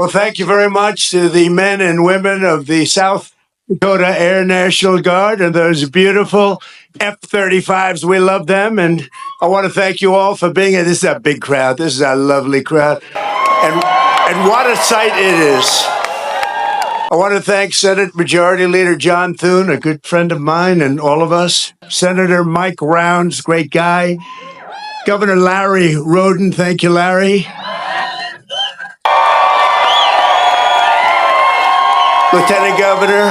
Well, thank you very much to the men and women of the South Dakota Air National Guard and those beautiful F-35s. We love them. And I want to thank you all for being here. This is a big crowd. This is a lovely crowd. And what a sight it is. I want to thank Senate Majority Leader John Thune, a good friend of mine and all of us. Senator Mike Rounds, great guy. Governor Larry Roden, thank you, Larry. Lieutenant Governor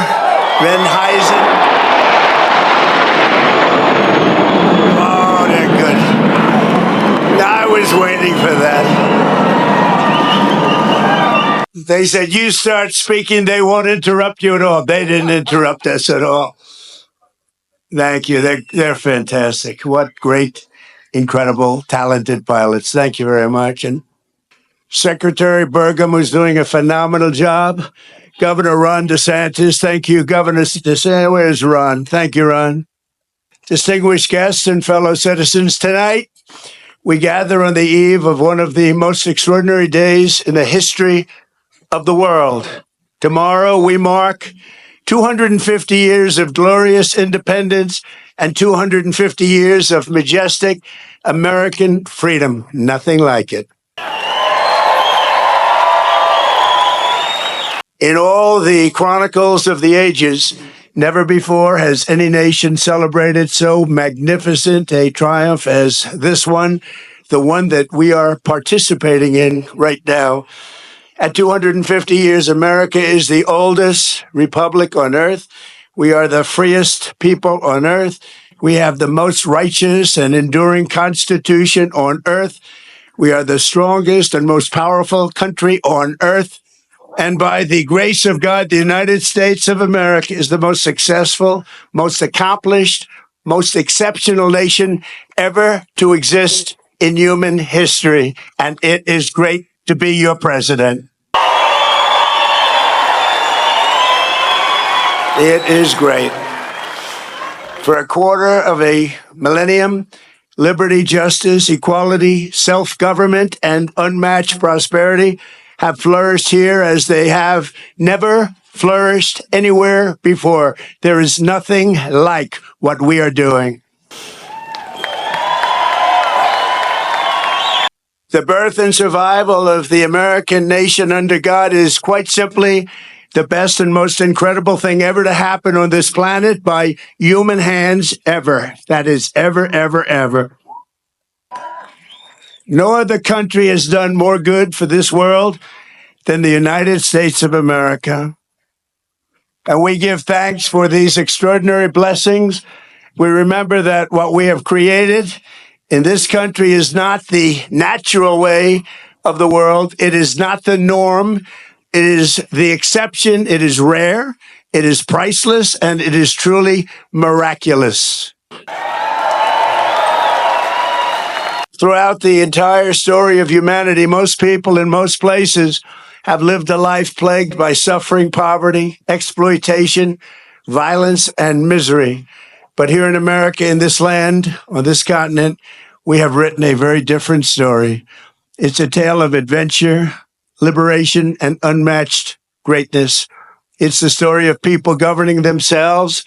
Ben Heisen. Oh, they're good. I was waiting for that. They said, you start speaking, they won't interrupt you at all. They didn't interrupt us at all. Thank you. They're fantastic. What great, incredible, talented pilots. Thank you very much. And Secretary Burgum, who's doing a phenomenal job. Governor Ron DeSantis. Thank you, Governor DeSantis. Where's Ron? Thank you, Ron. Distinguished guests and fellow citizens, tonight we gather on the eve of one of the most extraordinary days in the history of the world. Tomorrow we mark 250 years of glorious independence and 250 years of majestic American freedom. Nothing like it. In all the chronicles of the ages, never before has any nation celebrated so magnificent a triumph as this one, the one that we are participating in right now. At 250 years, America is the oldest republic on earth. We are the freest people on earth. We have the most righteous and enduring constitution on earth. We are the strongest and most powerful country on earth. And by the grace of God, the United States of America is the most successful, most accomplished, most exceptional nation ever to exist in human history. And it is great to be your president. It is great. For a quarter of a millennium, liberty, justice, equality, self-government, and unmatched prosperity have flourished here as they have never flourished anywhere before. There is nothing like what we are doing. The birth and survival of the American nation under God is quite simply the best and most incredible thing ever to happen on this planet by human hands ever. That is ever, ever, ever. No other country has done more good for this world than the United States of America. And we give thanks for these extraordinary blessings. We remember that what we have created in this country is not the natural way of the world. It is not the norm. It is the exception. It is rare. It is priceless, and it is truly miraculous. Throughout the entire story of humanity, most people in most places have lived a life plagued by suffering, poverty, exploitation, violence, and misery. But here in America, in this land, on this continent, we have written a very different story. It's a tale of adventure, liberation, and unmatched greatness. It's the story of people governing themselves,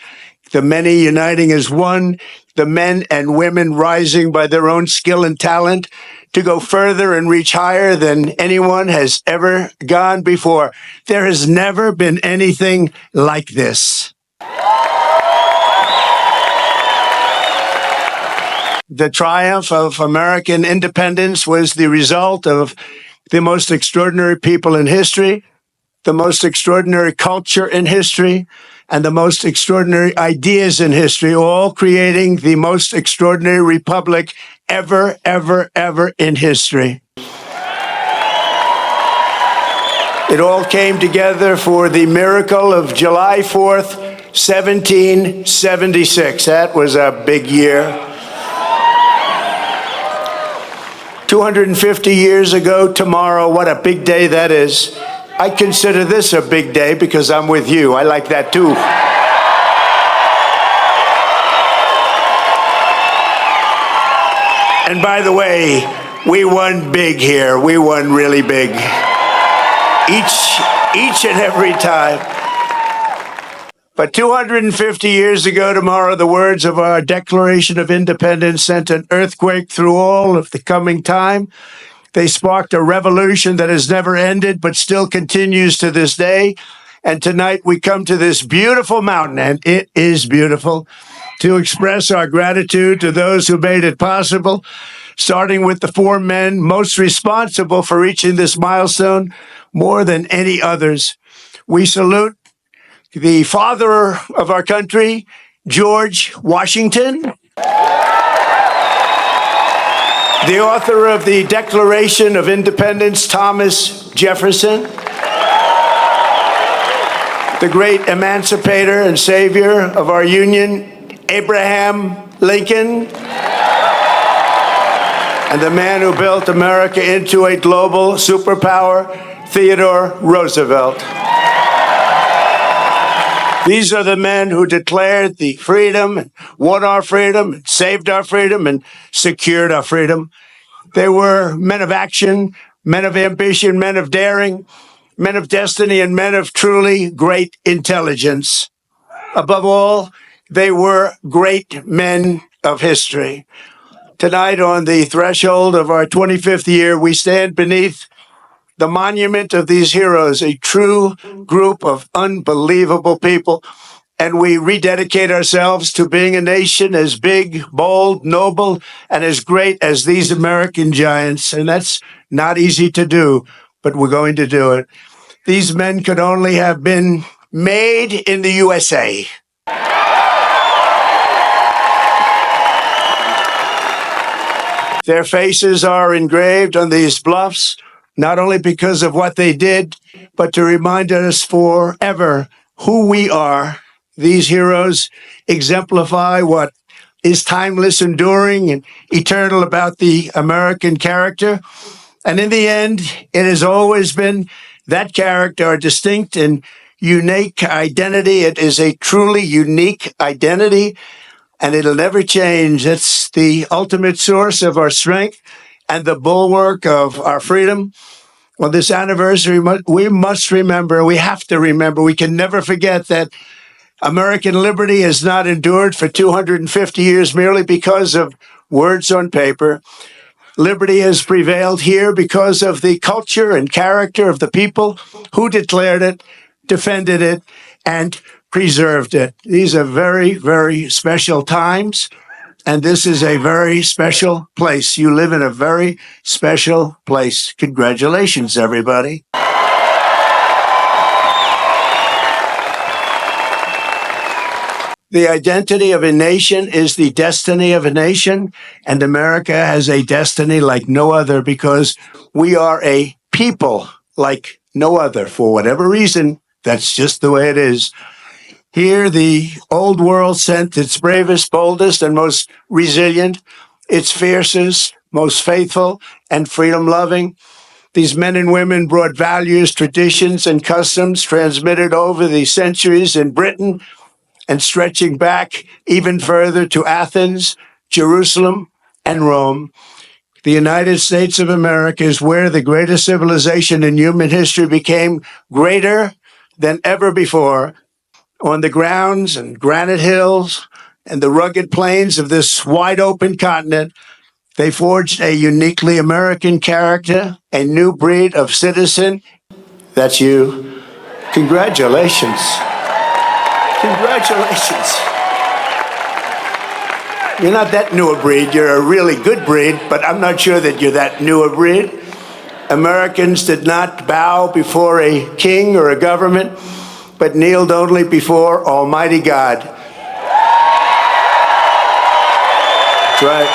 the many uniting as one, the men and women rising by their own skill and talent to go further and reach higher than anyone has ever gone before. There has never been anything like this. The triumph of American independence was the result of the most extraordinary people in history, the most extraordinary culture in history, and the most extraordinary ideas in history, all creating the most extraordinary republic ever, ever, ever in history. It all came together for the miracle of July 4th, 1776. That was a big year. 250 years ago tomorrow, what a big day that is. I consider this a big day because I'm with you. I like that too. And by the way, we won big here. We won really big. each and every time. But 250 years ago tomorrow, the words of our Declaration of Independence sent an earthquake through all of the coming time. They sparked a revolution that has never ended, but still continues to this day. And tonight we come to this beautiful mountain, and it is beautiful, to express our gratitude to those who made it possible, starting with the four men most responsible for reaching this milestone more than any others. We salute the father of our country, George Washington, the author of the Declaration of Independence, Thomas Jefferson, the great emancipator and savior of our Union, Abraham Lincoln, and the man who built America into a global superpower, Theodore Roosevelt. These are the men who declared the freedom and won our freedom and saved our freedom and secured our freedom. They were men of action, men of ambition, men of daring, men of destiny, and men of truly great intelligence. Above all, they were great men of history. Tonight, on the threshold of our 25th year, we stand beneath the monument of these heroes, a true group of unbelievable people, and we rededicate ourselves to being a nation as big, bold, noble, and as great as these American giants. And that's not easy to do, but we're going to do it. These men could only have been made in the USA. Their faces are engraved on these bluffs, not only because of what they did, but to remind us forever who we are. These heroes exemplify what is timeless, enduring, and eternal about the American character. And in the end, it has always been that character, our distinct and unique identity. It is a truly unique identity, and it'll never change. It's the ultimate source of our strength and the bulwark of our freedom. On this anniversary, we must remember, we have to remember, we can never forget that American liberty has not endured for 250 years merely because of words on paper. Liberty has prevailed here because of the culture and character of the people who declared it, defended it, and preserved it. These are very, very special times. And this is a very special place. You live in a very special place. Congratulations, everybody. The identity of a nation is the destiny of a nation, and America has a destiny like no other because we are a people like no other. For whatever reason, that's just the way it is. Here, the old world sent its bravest, boldest, and most resilient, its fiercest, most faithful, and freedom-loving. These men and women brought values, traditions, and customs transmitted over the centuries in Britain and stretching back even further to Athens, Jerusalem, and Rome. The United States of America is where the greatest civilization in human history became greater than ever before. On the grounds and granite hills and the rugged plains of this wide-open continent, they forged a uniquely American character, a new breed of citizen. That's you. Congratulations. Congratulations. You're not that new a breed. You're a really good breed, but I'm not sure that you're that new a breed. Americans did not bow before a king or a government, but kneeled only before Almighty God. That's right.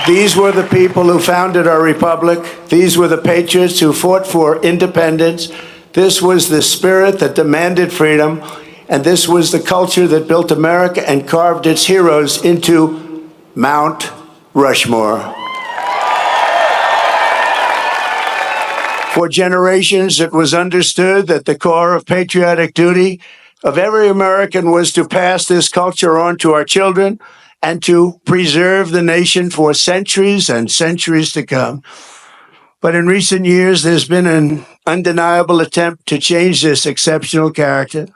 These were the people who founded our republic. These were the patriots who fought for independence. This was the spirit that demanded freedom, and this was the culture that built America and carved its heroes into Mount Rushmore. For generations, it was understood that the core of patriotic duty of every American was to pass this culture on to our children and to preserve the nation for centuries and centuries to come. But in recent years, there's been an undeniable attempt to change this exceptional character,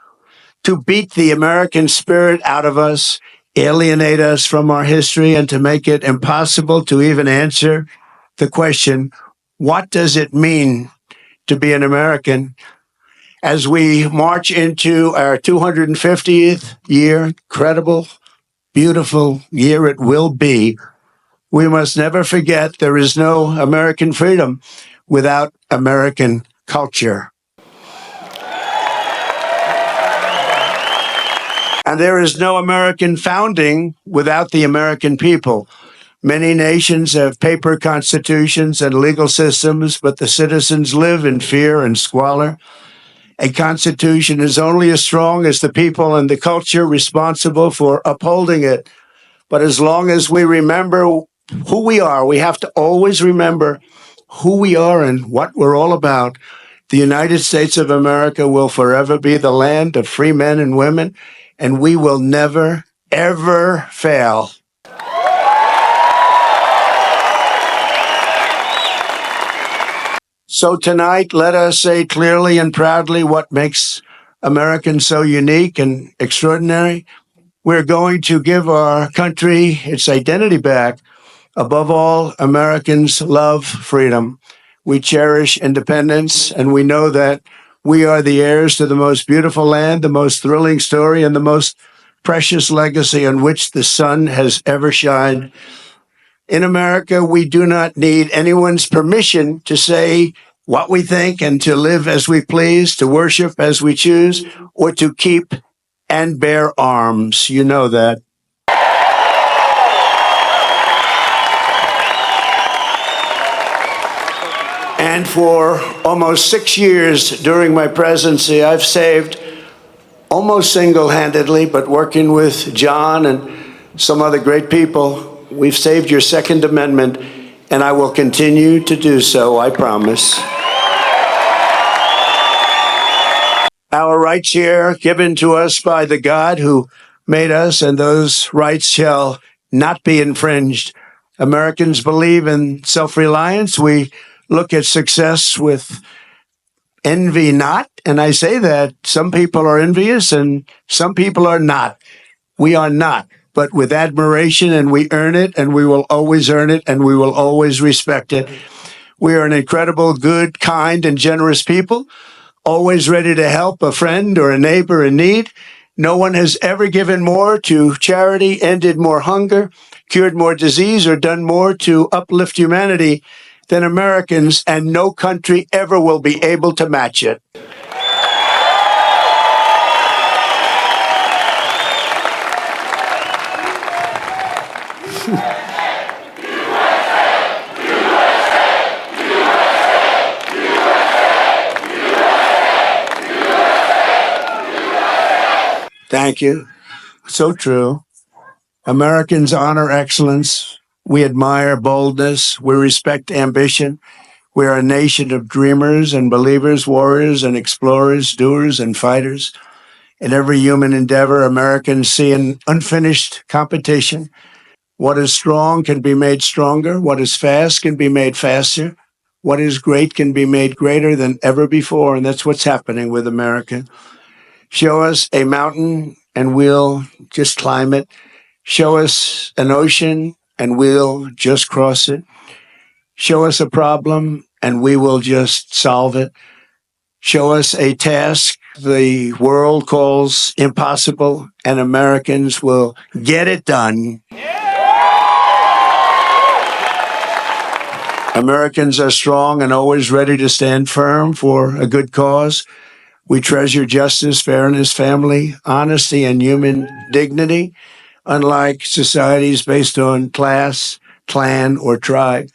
to beat the American spirit out of us, alienate us from our history, and to make it impossible to even answer the question, what does it mean to be an American? As we march into our 250th year, incredible, beautiful year it will be, we must never forget there is no American freedom without American culture. And there is no American founding without the American people. Many nations have paper constitutions and legal systems, but the citizens live in fear and squalor. A constitution is only as strong as the people and the culture responsible for upholding it. But as long as we remember who we are, we have to always remember who we are and what we're all about. The United States of America will forever be the land of free men and women, and we will never, ever fail. So tonight, let us say clearly and proudly what makes Americans so unique and extraordinary. We're going to give our country its identity back. Above all, Americans love freedom. We cherish independence, and we know that we are the heirs to the most beautiful land, the most thrilling story, and the most precious legacy on which the sun has ever shined. In America, we do not need anyone's permission to say what we think and to live as we please, to worship as we choose, or to keep and bear arms. You know that. And for almost 6 years during my presidency, I've saved almost single-handedly, but working with John and some other great people, we've saved your Second Amendment, and I will continue to do so, I promise. Our rights here given to us by the God who made us, and those rights shall not be infringed. Americans believe in self-reliance. We look at success with envy not, and I say that some people are envious and some people are not. We are not, but with admiration, and we earn it, and we will always earn it, and we will always respect it. We are an incredible, good, kind, and generous people, always ready to help a friend or a neighbor in need. No one has ever given more to charity, ended more hunger, cured more disease, or done more to uplift humanity than Americans, and no country ever will be able to match it. Thank you. So true. Americans honor excellence. We admire boldness. We respect ambition. We are a nation of dreamers and believers, warriors and explorers, doers and fighters. In every human endeavor, Americans see an unfinished competition. What is strong can be made stronger. What is fast can be made faster. What is great can be made greater than ever before. And that's what's happening with America. Show us a mountain and we'll just climb it. Show us an ocean and we'll just cross it. Show us a problem and we will just solve it. Show us a task the world calls impossible and Americans will get it done. Americans are strong and always ready to stand firm for a good cause. We treasure justice, fairness, family, honesty, and human dignity, unlike societies based on class, clan, or tribe.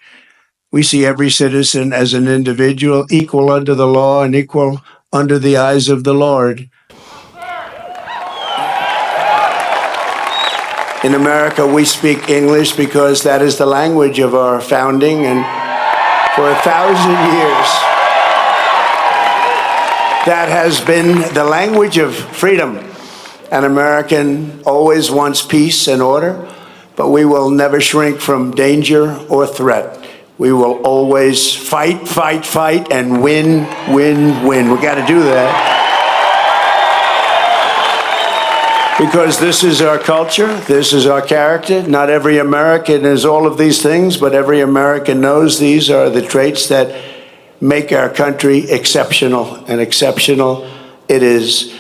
We see every citizen as an individual, equal under the law and equal under the eyes of the Lord. In America, we speak English because that is the language of our founding, and for 1,000 years, that has been the language of freedom. An American always wants peace and order, but we will never shrink from danger or threat. We will always fight, fight, fight, and win, win, win. We got to do that. Because this is our culture, this is our character. Not every American is all of these things, but every American knows these are the traits that make our country exceptional, and exceptional it is.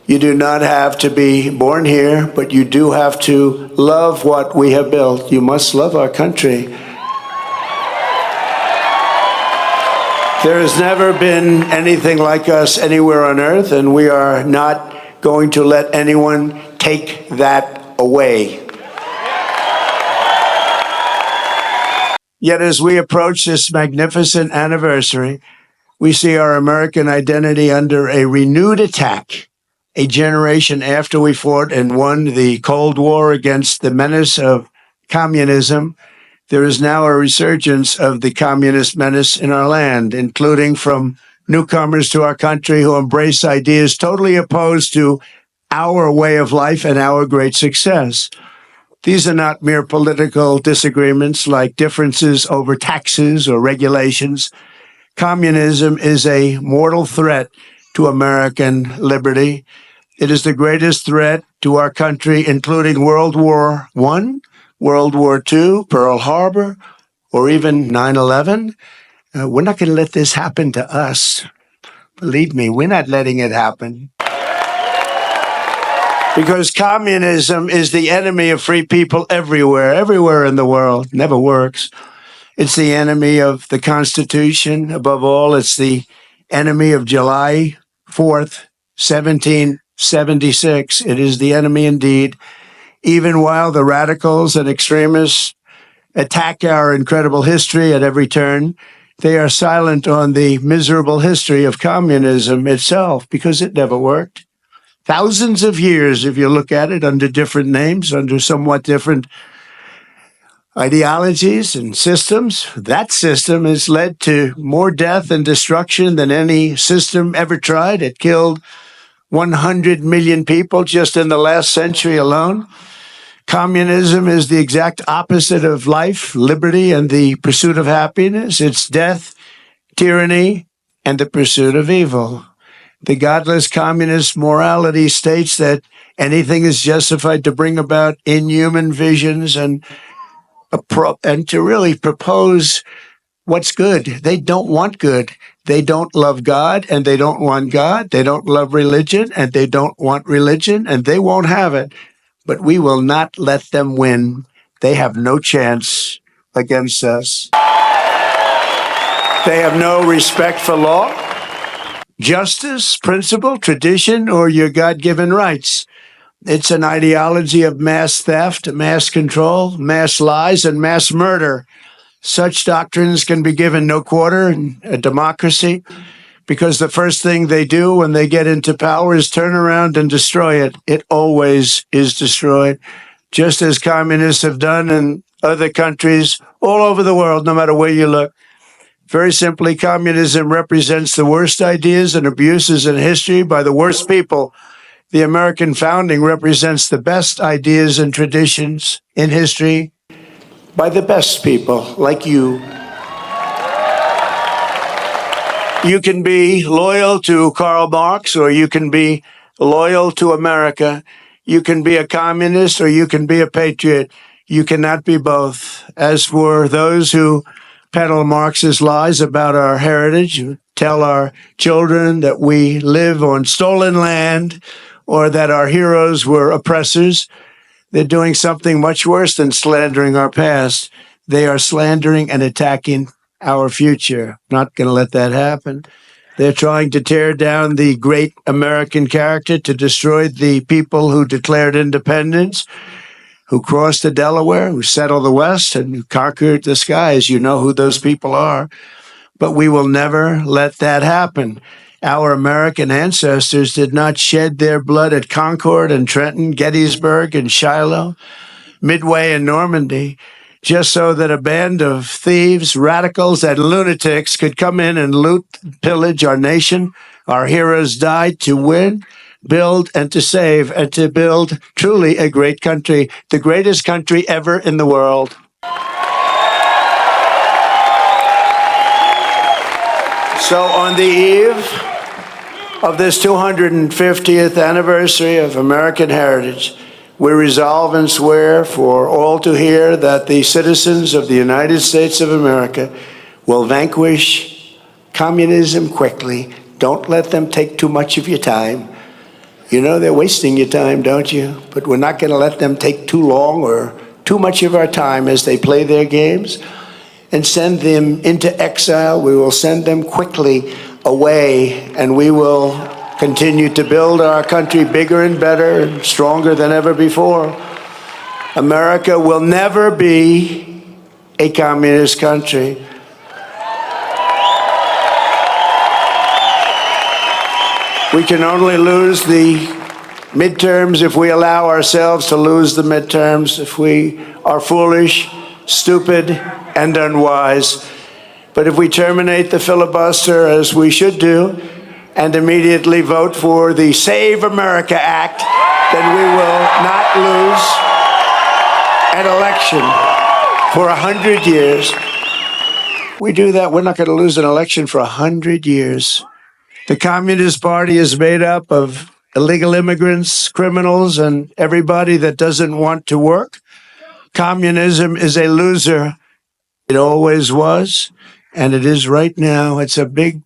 You do not have to be born here, but you do have to love what we have built. You must love our country. There has never been anything like us anywhere on earth, and we are not going to let anyone take that away. Yet as we approach this magnificent anniversary, we see our American identity under a renewed attack. A generation after we fought and won the Cold War against the menace of communism, there is now a resurgence of the communist menace in our land, including from newcomers to our country who embrace ideas totally opposed to our way of life and our great success. These are not mere political disagreements like differences over taxes or regulations. Communism is a mortal threat to American liberty. It is the greatest threat to our country, including World War I, World War II, Pearl Harbor, or even 9/11. We're not going to let this happen to us. Believe me, we're not letting it happen. Because communism is the enemy of free people everywhere in the world. Never works. It's the enemy of the Constitution. Above all, it's the enemy of July 4th, 1776. It is the enemy indeed. Even while the radicals and extremists attack our incredible history at every turn, they are silent on the miserable history of communism itself, because it never worked. Thousands of years, if you look at it, under different names, under somewhat different ideologies and systems, that system has led to more death and destruction than any system ever tried. It killed 100 million people just in the last century alone. Communism is the exact opposite of life, liberty, and the pursuit of happiness. It's death, tyranny, and the pursuit of evil. The godless communist morality states that anything is justified to bring about inhuman visions and to really propose what's good. They don't want good. They don't love God, and they don't want God. They don't love religion, and they don't want religion, and they won't have it. But we will not let them win. They have no chance against us. They have no respect for law, justice, principle, tradition, or your God-given rights. It's an ideology of mass theft, mass control, mass lies, and mass murder. Such doctrines can be given no quarter in a democracy, because the first thing they do when they get into power is turn around and destroy it. It always is destroyed, just as communists have done in other countries all over the world, no matter where you look. Very simply, communism represents the worst ideas and abuses in history by the worst people. The American founding represents the best ideas and traditions in history by the best people like you. You can be loyal to Karl Marx, or you can be loyal to America. You can be a communist, or you can be a patriot. You cannot be both. As for those who peddle Marx's lies about our heritage, who tell our children that we live on stolen land or that our heroes were oppressors, they're doing something much worse than slandering our past. They are slandering and attacking our future. Not going to let that happen. They're trying to tear down the great American character, to destroy the people who declared independence, who crossed the Delaware, who settled the West, and who conquered the skies. You know who those people are. But we will never let that happen. Our American ancestors did not shed their blood at Concord and Trenton, Gettysburg and Shiloh, Midway and Normandy, just so that a band of thieves, radicals, and lunatics could come in and loot, pillage our nation. Our heroes died to win, build, and to save, and to build truly a great country, the greatest country ever in the world. So on the eve of this 250th anniversary of American heritage, we resolve and swear for all to hear that the citizens of the United States of America will vanquish communism quickly. Don't let them take too much of your time. You know they're wasting your time, don't you? But we're not going to let them take too long or too much of our time as they play their games and send them into exile. We will send them quickly away, and we will continue to build our country bigger and better and stronger than ever before. America will never be a communist country. We can only lose the midterms if we allow ourselves to lose the midterms, if we are foolish, stupid, and unwise. But if we terminate the filibuster, as we should do, and immediately vote for the Save America Act, then we will not lose an election for 100 years. We do that, we're not going to lose an election for 100 years. The Communist Party is made up of illegal immigrants, criminals, and everybody that doesn't want to work. Communism is a loser. It always was, and it is right now. It's a big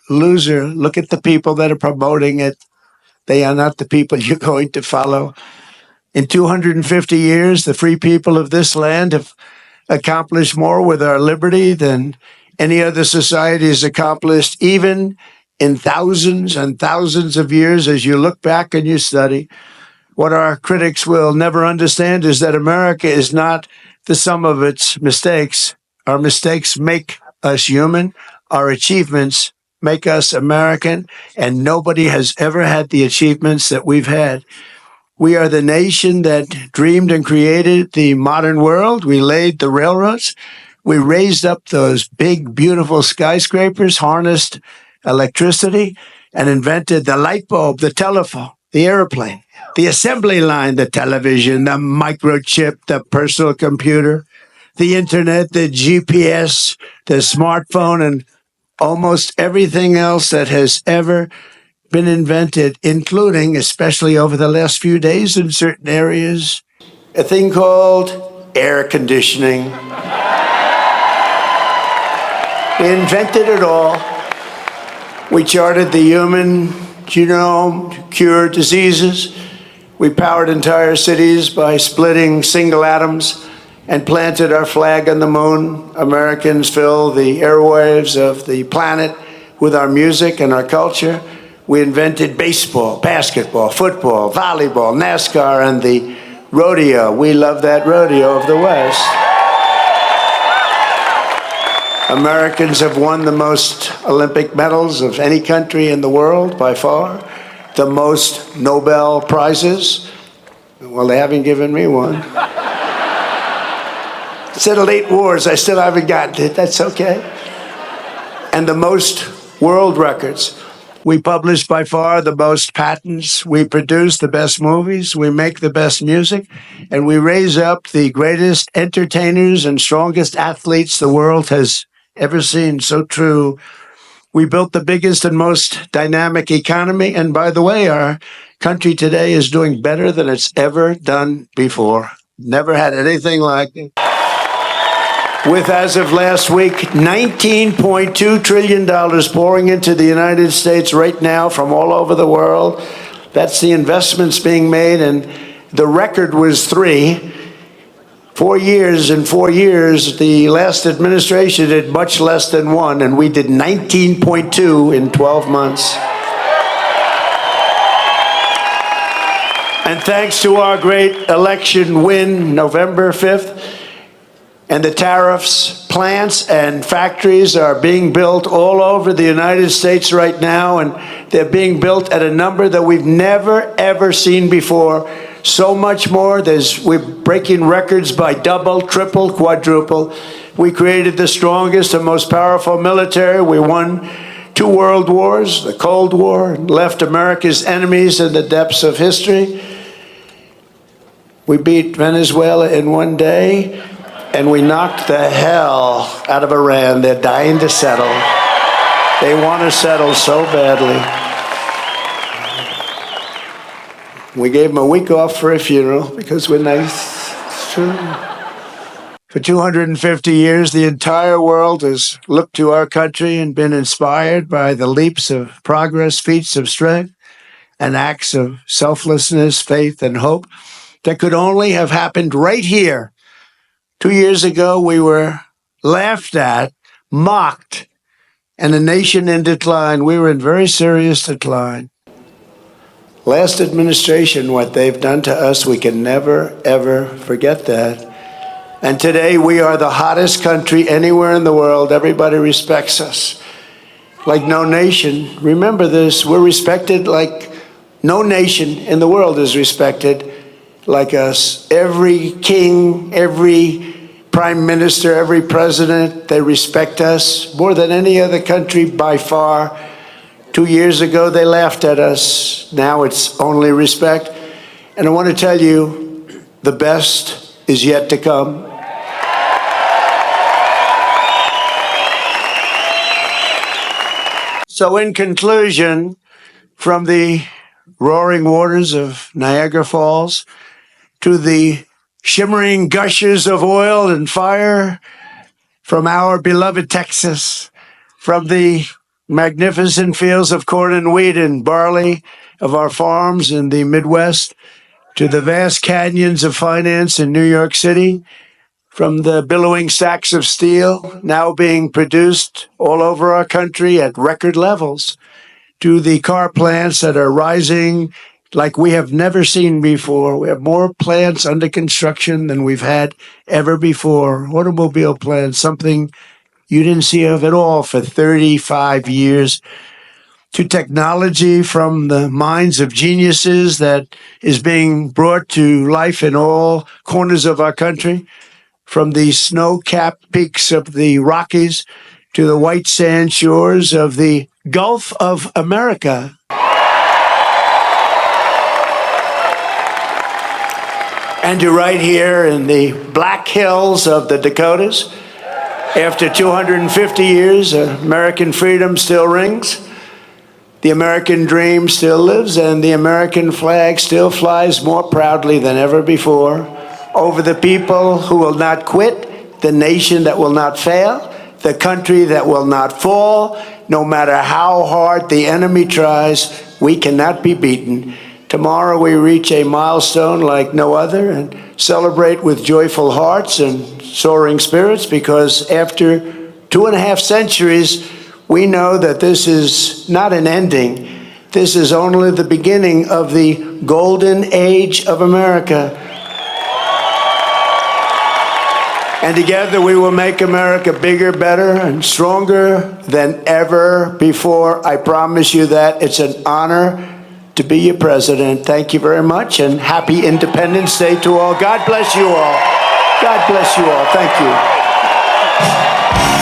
loser. Look at the people that are promoting it. They are not the people you're going to follow. In 250 years, the free people of this land have accomplished more with our liberty than any other society has accomplished, even in thousands and thousands of years. As you look back and you study, what our critics will never understand is that America is not the sum of its mistakes. Our mistakes make us human. Our achievements make us American, and nobody has ever had the achievements that we've had. We are the nation that dreamed and created the modern world. We laid the railroads. We raised up those big, beautiful skyscrapers, harnessed electricity, and invented the light bulb, the telephone, the airplane, the assembly line, the television, the microchip, the personal computer, the internet, the GPS, the smartphone, and almost everything else that has ever been invented, including, especially over the last few days in certain areas, a thing called air conditioning. We invented it all. We charted the human genome to cure diseases. We powered entire cities by splitting single atoms and planted our flag on the moon. Americans fill the airwaves of the planet with our music and our culture. We invented baseball, basketball, football, volleyball, NASCAR, and the rodeo. We love that rodeo of the West. Americans have won the most Olympic medals of any country in the world by far, the most Nobel Prizes. Well, they haven't given me one. Settled 8 wars, I still haven't gotten it. That's okay. And the most world records. We publish by far the most patents. We produce the best movies. We make the best music. And we raise up the greatest entertainers and strongest athletes the world has ever seen. So true. We built the biggest and most dynamic economy. And by the way, our country today is doing better than it's ever done before. Never had anything like it. With, as of last week, $19.2 trillion pouring into the United States right now from all over the world. That's the investments being made, and the record was 3. 4 years, in 4 years, the last administration did much less than 1, and we did 19.2 in 12 months. And thanks to our great election win, November 5th, and the tariffs, plants and factories are being built all over the United States right now, and they're being built at a number that we've never, ever seen before. So much more. We're breaking records by double, triple, quadruple. We created the strongest and most powerful military. We won 2 world wars, the Cold War, and left America's enemies in the depths of history. We beat Venezuela in 1 day. And we knocked the hell out of Iran. They're dying to settle. They want to settle so badly. We gave them a week off for a funeral because we're nice. It's true. For 250 years, the entire world has looked to our country and been inspired by the leaps of progress, feats of strength, and acts of selflessness, faith, and hope that could only have happened right here. 2 years ago, we were laughed at, mocked, and a nation in decline. We were in very serious decline. Last administration, what they've done to us, we can never, ever forget that. And today, we are the hottest country anywhere in the world. Everybody respects us like no nation. Remember this, we're respected like no nation in the world is respected like us. Every king, every prime minister, every president, they respect us more than any other country by far. 2 years ago, they laughed at us. Now it's only respect. And I want to tell you, the best is yet to come. So in conclusion, from the roaring waters of Niagara Falls to the shimmering gushes of oil and fire from our beloved Texas, from the magnificent fields of corn and wheat and barley of our farms in the Midwest, to the vast canyons of finance in New York City, from the billowing stacks of steel now being produced all over our country at record levels, to the car plants that are rising like we have never seen before. We have more plants under construction than we've had ever before. Automobile plants, something you didn't see of at all for 35 years. To technology from the minds of geniuses that is being brought to life in all corners of our country, from the snow-capped peaks of the Rockies to the white sand shores of the Gulf of America. And to right here in the Black Hills of the Dakotas, after 250 years, American freedom still rings. The American dream still lives, and the American flag still flies more proudly than ever before over the people who will not quit, the nation that will not fail, the country that will not fall. No matter how hard the enemy tries, we cannot be beaten. Tomorrow we reach a milestone like no other and celebrate with joyful hearts and soaring spirits, because after 2.5 centuries, we know that this is not an ending. This is only the beginning of the golden age of America. And together we will make America bigger, better, and stronger than ever before. I promise you that. It's an honor to be your president. Thank you very much, and happy Independence Day to all. God bless you all. God bless you all. Thank you.